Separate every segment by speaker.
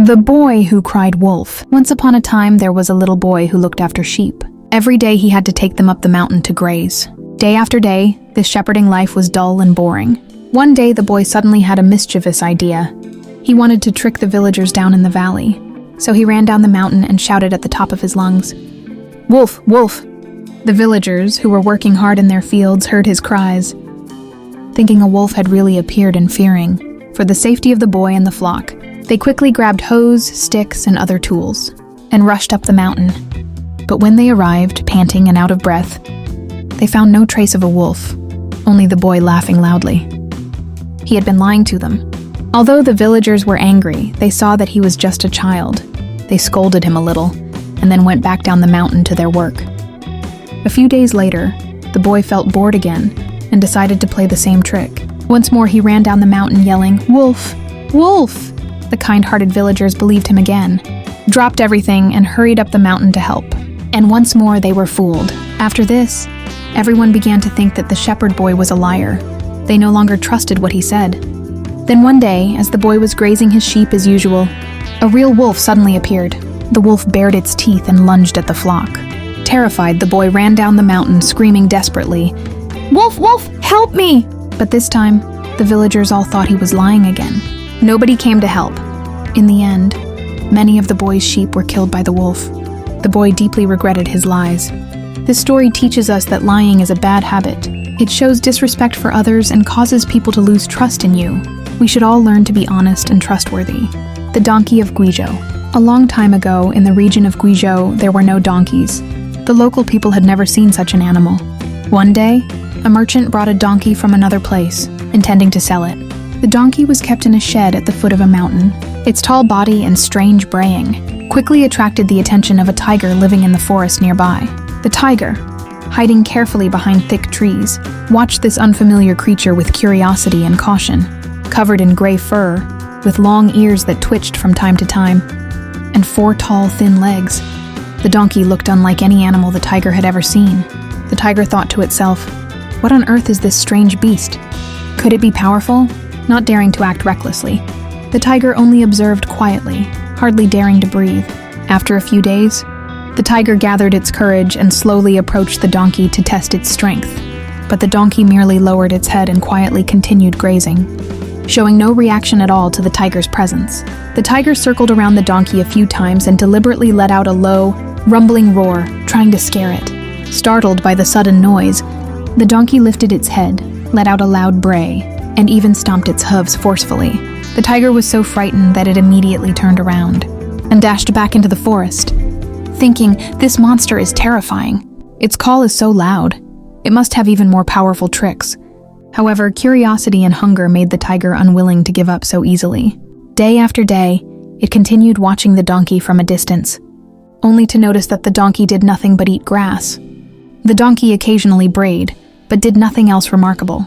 Speaker 1: The boy who cried wolf. Once upon a time, there was a little boy who looked after sheep. Every day he had to take them up the mountain to graze. Day after day, this shepherding life was dull and boring. One day, the boy suddenly had a mischievous idea. He wanted to trick the villagers down in the valley. So he ran down the mountain and shouted at the top of his lungs, "Wolf, wolf!" The villagers, who were working hard in their fields, heard his cries. Thinking a wolf had really appeared and fearing, for the safety of the boy and the flock, they quickly grabbed hoes, sticks, and other tools, and rushed up the mountain. But when they arrived, panting and out of breath, they found no trace of a wolf, only the boy laughing loudly. He had been lying to them. Although the villagers were angry, they saw that he was just a child. They scolded him a little, and then went back down the mountain to their work. A few days later, the boy felt bored again, and decided to play the same trick. Once more he ran down the mountain yelling, "Wolf! Wolf!" The kind-hearted villagers believed him again, dropped everything, and hurried up the mountain to help. And once more they were fooled. After this, everyone began to think that the shepherd boy was a liar. They no longer trusted what he said. Then one day, as the boy was grazing his sheep as usual, a real wolf suddenly appeared. The wolf bared its teeth and lunged at the flock. Terrified, the boy ran down the mountain, screaming desperately, "Wolf, wolf, help me!" But this time, the villagers all thought he was lying again. Nobody came to help. In the end, many of the boy's sheep were killed by the wolf. The boy deeply regretted his lies. This story teaches us that lying is a bad habit. It shows disrespect for others and causes people to lose trust in you. We should all learn to be honest and trustworthy. The donkey of Guizhou. A long time ago, in the region of Guizhou, there were no donkeys. The local people had never seen such an animal. One day, a merchant brought a donkey from another place, intending to sell it. The donkey was kept in a shed at the foot of a mountain. Its tall body and strange braying quickly attracted the attention of a tiger living in the forest nearby. The tiger, hiding carefully behind thick trees, watched this unfamiliar creature with curiosity and caution. Covered in gray fur, with long ears that twitched from time to time, and 4 tall, thin legs, the donkey looked unlike any animal the tiger had ever seen. The tiger thought to itself, "What on earth is this strange beast? Could it be powerful?" Not daring to act recklessly, the tiger only observed quietly, hardly daring to breathe. After a few days, the tiger gathered its courage and slowly approached the donkey to test its strength. But the donkey merely lowered its head and quietly continued grazing, showing no reaction at all to the tiger's presence. The tiger circled around the donkey a few times and deliberately let out a low, rumbling roar, trying to scare it. Startled by the sudden noise, the donkey lifted its head, let out a loud bray, and even stomped its hooves forcefully. The tiger was so frightened that it immediately turned around and dashed back into the forest, thinking, "This monster is terrifying. Its call is so loud. It must have even more powerful tricks." However, curiosity and hunger made the tiger unwilling to give up so easily. Day after day, it continued watching the donkey from a distance, only to notice that the donkey did nothing but eat grass. The donkey occasionally brayed, but did nothing else remarkable.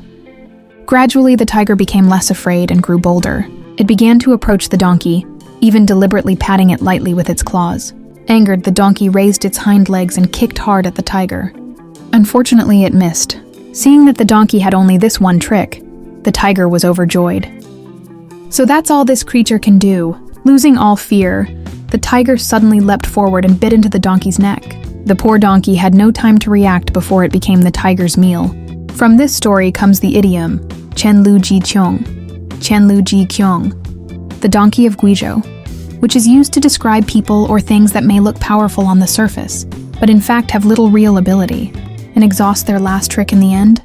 Speaker 1: Gradually, the tiger became less afraid and grew bolder. It began to approach the donkey, even deliberately patting it lightly with its claws. Angered, the donkey raised its hind legs and kicked hard at the tiger. Unfortunately, it missed. Seeing that the donkey had only this one trick, the tiger was overjoyed. So that's all this creature can do. Losing all fear, the tiger suddenly leapt forward and bit into the donkey's neck. The poor donkey had no time to react before it became the tiger's meal. From this story comes the idiom, Chen Lu Ji Qiong, Chen Lu Ji Qiong, the donkey of Guizhou, which is used to describe people or things that may look powerful on the surface, but in fact have little real ability, and exhaust their last trick in the end.